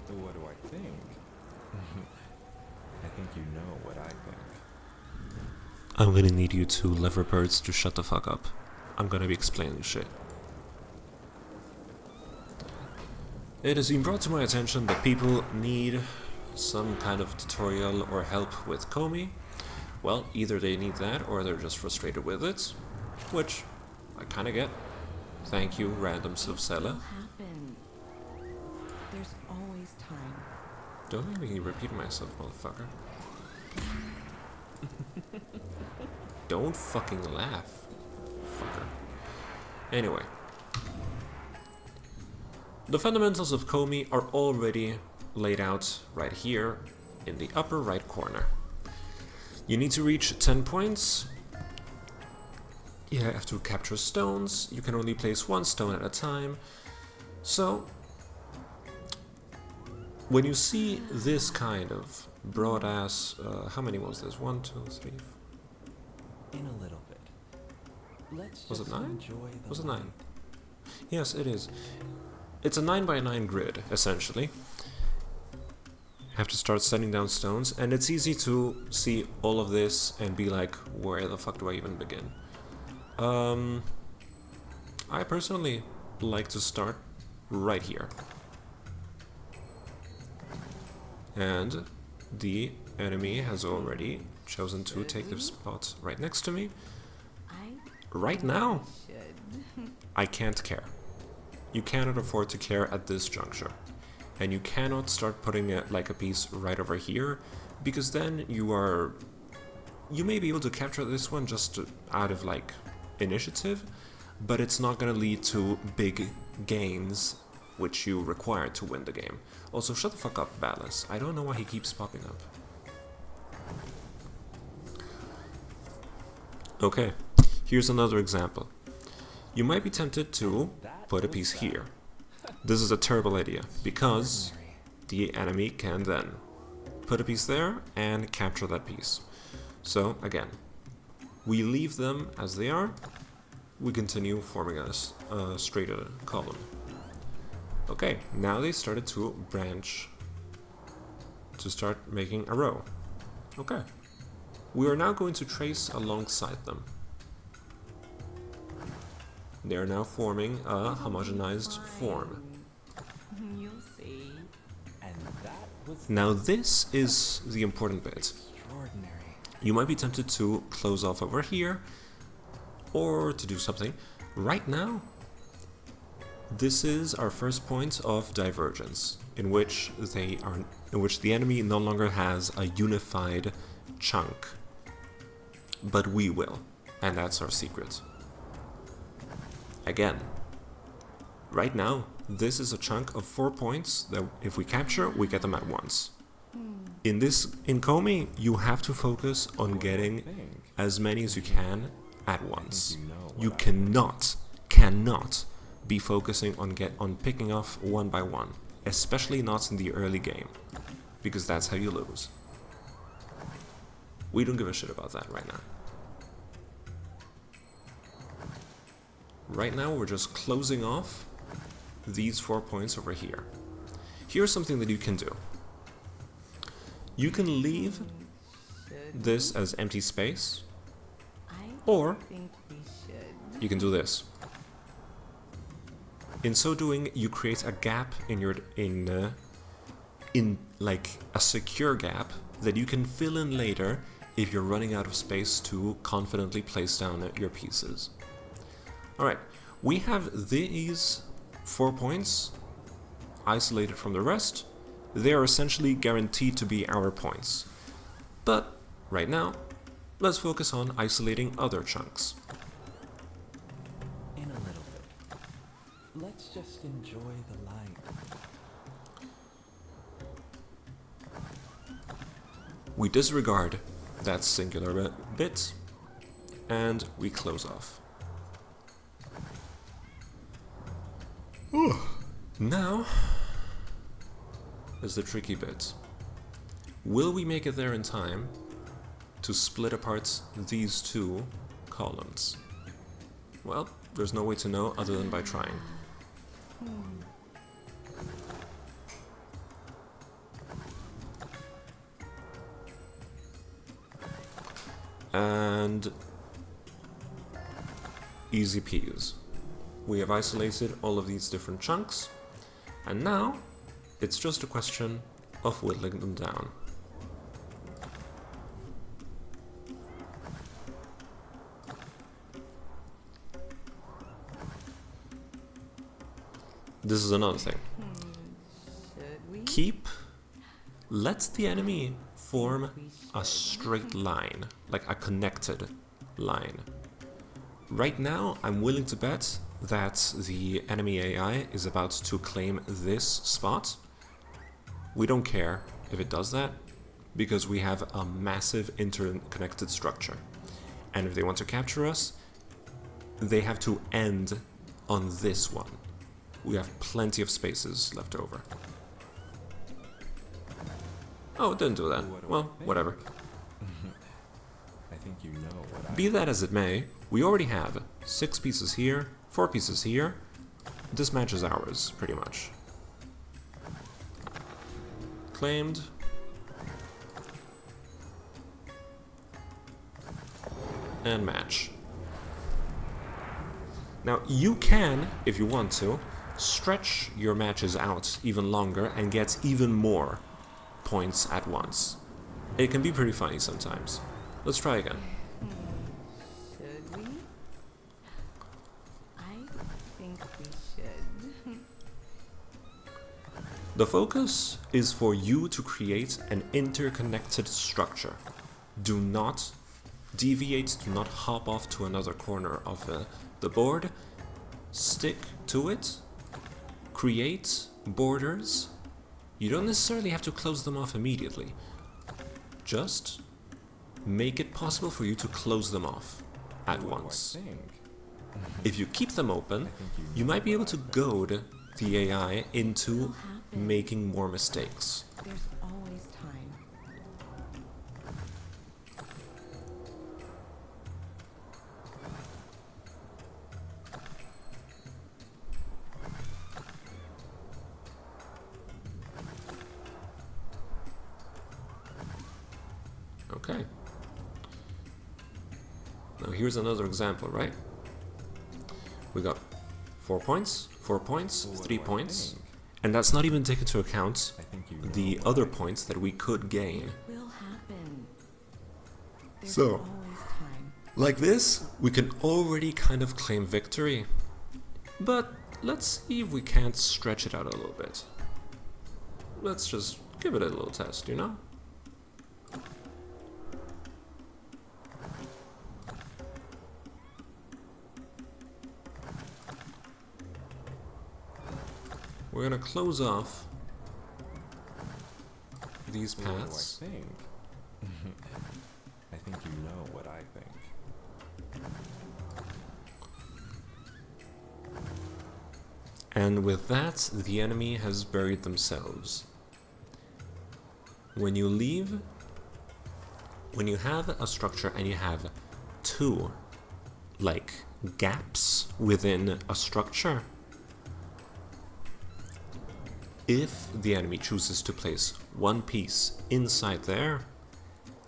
What do I think? I think you know what I think. I'm gonna need you two liverbirds to shut the fuck up. I'm gonna be explaining shit. It has been brought to my attention that people need some kind of tutorial or help with Komi. Well, either they need that or they're just frustrated with it, which I kinda get. Thank you, random Silvsella. There's always time. Don't make me repeat myself, motherfucker. Don't fucking laugh, fucker. Anyway. The fundamentals of Komi are already laid out right here in the upper right corner. You need to reach 10 points. You have to capture stones. You can only place one stone at a time. So, when you see this kind of broad ass, how many was this? 1, 2, 3. In a little bit. Let's Was it just 9? enjoy the Was it light. 9? Yes, it is. It's a 9 by 9 grid, essentially. Have to start setting down stones, and it's easy to see all of this and be like, where the fuck do I even begin? I personally like to start right here. And the enemy has already chosen to take the spot right next to me. Right now, I can't care. You cannot afford to care at this juncture. And you cannot start putting it like a piece right over here, because then you may be able to capture this one just out of like initiative, but it's not going to lead to big gains which you require to win the game. Also, shut the fuck up, Ballas. I don't know why he keeps popping up. Okay, here's another example. You might be tempted to put a piece here. This is a terrible idea, because the enemy can then put a piece there and capture that piece. So, again, we leave them as they are. We continue forming a straighter column. Okay, now they started to branch to start making a row. Okay. We are now going to trace alongside them. They are now forming a homogenized form. You'll see. And that was Now this is the important bit. extraordinary. You might be tempted to close off over here, or to do something. Right now, this is our first point of divergence, in which the enemy no longer has a unified chunk, but we will, and that's our secret. Again, right now, this is a chunk of 4 points that if we capture, we get them at once. In Komi, you have to focus on getting as many as you can at once. You cannot be focusing on picking off one by one, especially not in the early game, because that's how you lose. We don't give a shit about that right now. Right now, we're just closing off these 4 points over here. Here's something that you can do. You can leave this as empty space, or you can do this. In so doing, you create a gap in like a secure gap that you can fill in later if you're running out of space to confidently place down your pieces. Alright, we have these 4 points isolated from the rest. They are essentially guaranteed to be our points. But right now, let's focus on isolating other chunks. In a little bit. Let's just enjoy the light. We disregard that singular bit, and we close off. Now is the tricky bit. Will we make it there in time to split apart these two columns? Well, there's no way to know other than by trying. And easy peas. We have isolated all of these different chunks, and now it's just a question of whittling them down. This is another thing. Let the enemy form a straight line, like a connected line. Right now, I'm willing to bet that the enemy AI is about to claim this spot. We don't care if it does that, because we have a massive interconnected structure. And if they want to capture us, they have to end on this one. We have plenty of spaces left over. Oh, it didn't do that. Well, whatever. I think you know what I... Be that as it may, we already have 6 pieces here, 4 pieces here. This match is ours, pretty much. Claimed. And match. Now, you can, if you want to, stretch your matches out even longer and get even more points at once. It can be pretty funny sometimes. Let's try again. Should we? I think we should. The focus is for you to create an interconnected structure. Do not deviate, do not hop off to another corner of the board. Stick to it. Create borders. You don't necessarily have to close them off immediately. Just make it possible for you to close them off at once. If you keep them open, you might be able to goad the AI into making more mistakes. There's always time. Okay. Now here's another example, right? We got 4 points, 4 points, 3 points, and that's not even taking into account the other points that we could gain. It will happen. There's So, always time. like this, we can already kind of claim victory. But let's see if we can't stretch it out a little bit. Let's just give it a little test, you know? We're gonna close off these paths. I think. I think you know what I think. And with that, the enemy has buried themselves. When you leave, when you have a structure and you have 2, like, gaps within a structure, if the enemy chooses to place 1 piece inside there,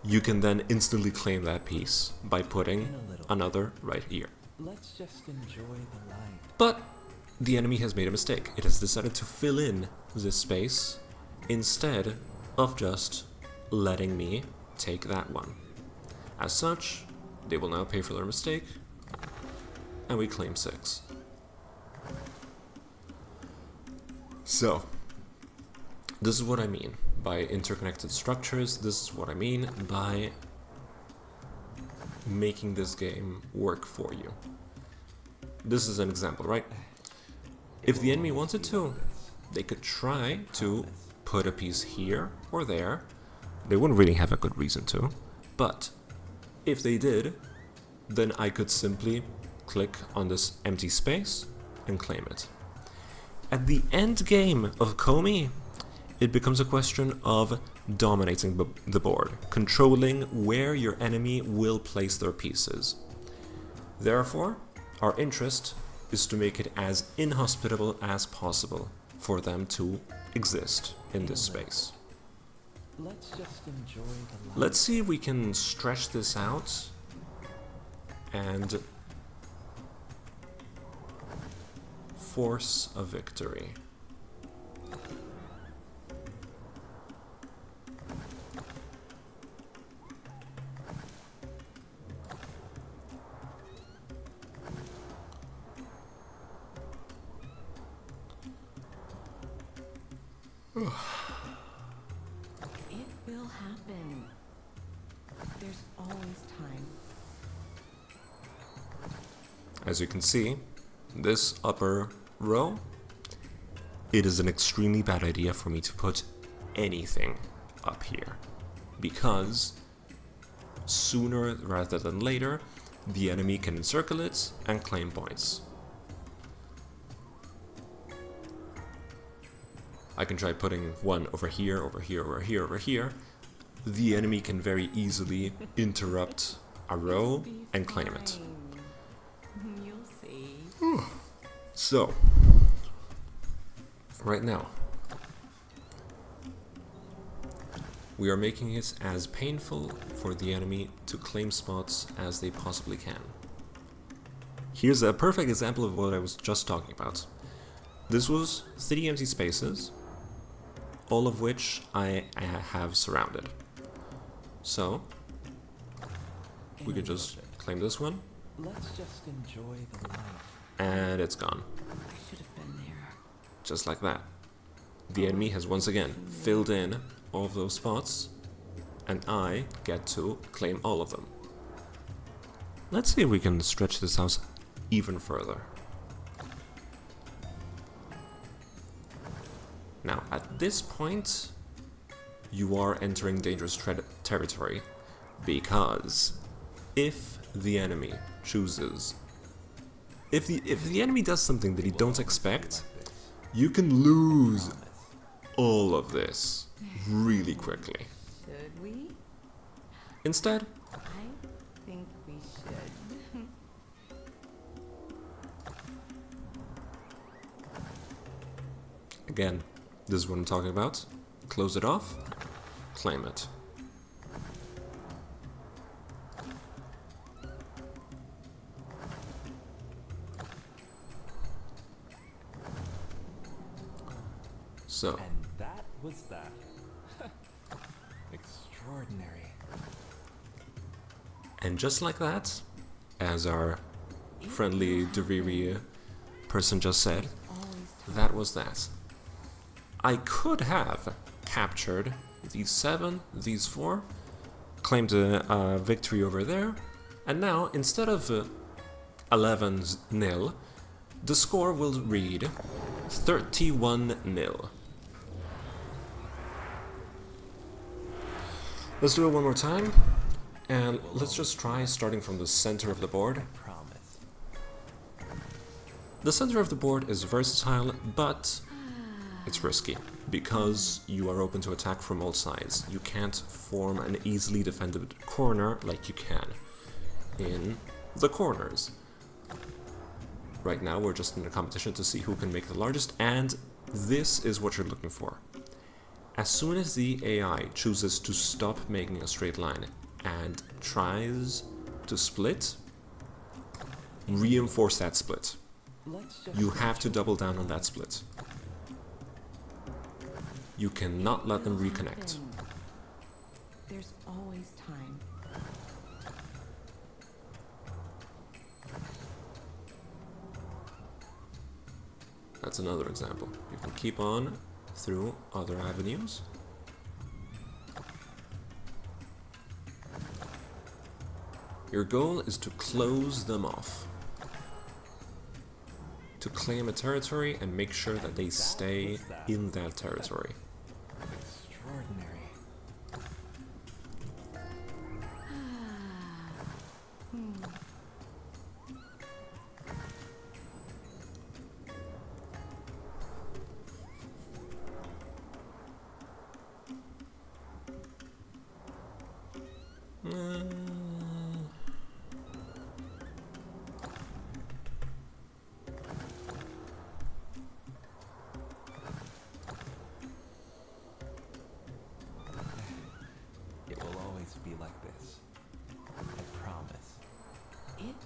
you can then instantly claim that piece by putting another right here. Let's just enjoy the light. But the enemy has made a mistake. It has decided to fill in this space instead of just letting me take that one. As such, they will now pay for their mistake, and we claim 6. So, this is what I mean by interconnected structures. This is what I mean by making this game work for you. This is an example, right? If the enemy wanted to, they could try to put a piece here or there. They wouldn't really have a good reason to, but if they did, then I could simply click on this empty space and claim it. At the end game of Komi, it becomes a question of dominating the board, controlling where your enemy will place their pieces. Therefore, our interest is to make it as inhospitable as possible for them to exist in this space. Let's just enjoy the light. Let's see if we can stretch this out and force a victory. It will happen. There's always time. As you can see, this upper row, it is an extremely bad idea for me to put anything up here, because sooner rather than later, the enemy can encircle it and claim points. I can try putting one over here, over here, over here, over here. The enemy can very easily interrupt a row and claim it. You'll see. So, right now, we are making it as painful for the enemy to claim spots as they possibly can. Here's a perfect example of what I was just talking about. This was 3 empty spaces, all of which I have surrounded. So, we could just claim this one, Let's just enjoy the life. and it's gone. I should have been there. Just like that. The enemy has once again filled in all of those spots, and I get to claim all of them. Let's see if we can stretch this house even further. Now, at this point, you are entering dangerous territory, because if the enemy chooses, if the enemy does something that you don't expect, you can lose all of this really quickly. Should we? Instead, I think we should. again, this is what I'm talking about. Close it off, claim it. So, And that was that. Extraordinary. and just like that, as our friendly Deriri person just said, Always time. that was that. I could have captured these 7, these 4, claimed a victory over there, and now instead of 11-0, the score will read 31-0. Let's do it one more time, and let's just try starting from the center of the board. Promise. The center of the board is versatile, but it's risky, because you are open to attack from all sides. You can't form an easily defended corner like you can in the corners. Right now we're just in a competition to see who can make the largest, and this is what you're looking for. As soon as the AI chooses to stop making a straight line and tries to split, reinforce that split. Let's just You have to double down on that split. You cannot let them reconnect. Happen. There's always time. That's another example. You can keep on through other avenues. Your goal is to close them off. To claim a territory and make sure that they stay in that territory. extraordinary.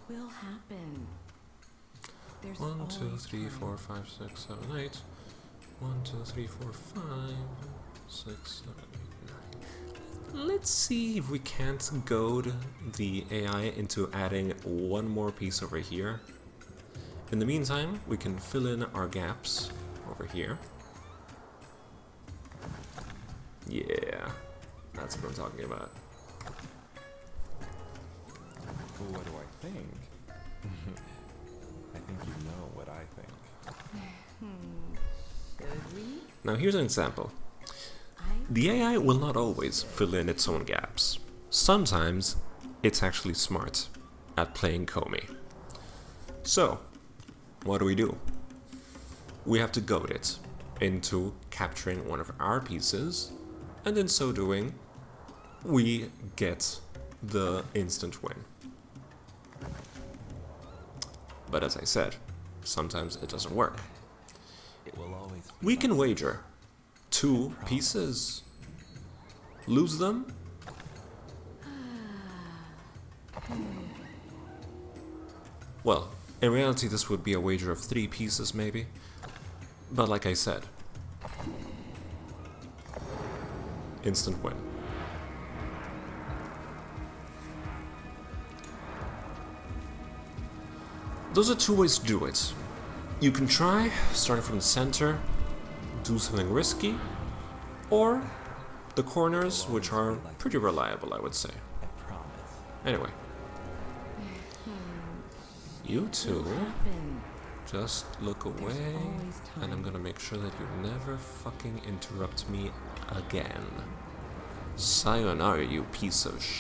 will happen. There's 1, 2, always 3, time. 4, 5, 6, 7, 8. 1, 2, 3, 4, 5, 6, 7, 8, 9. Let's see if we can't goad the AI into adding one more piece over here. In the meantime, we can fill in our gaps over here. Yeah, that's what I'm talking about. What do I think? I think you know what I think. Should we? Now here's an example. The AI will not always fill in its own gaps. Sometimes it's actually smart at playing Komi. So, what do? We have to goad it into capturing one of our pieces, and in so doing, we get the instant win. But as I said, sometimes it doesn't work. It will always be We can wager 2 pieces. Lose them? Well, in reality this would be a wager of 3 pieces maybe. But like I said, instant win. Those are 2 ways to do it. You can try, starting from the center, do something risky, or the corners, which are pretty reliable, I would say. I promise. Anyway, you two Happen. just look away, always and I'm time. gonna make sure that you never fucking interrupt me again. Sayonara, you piece of shit.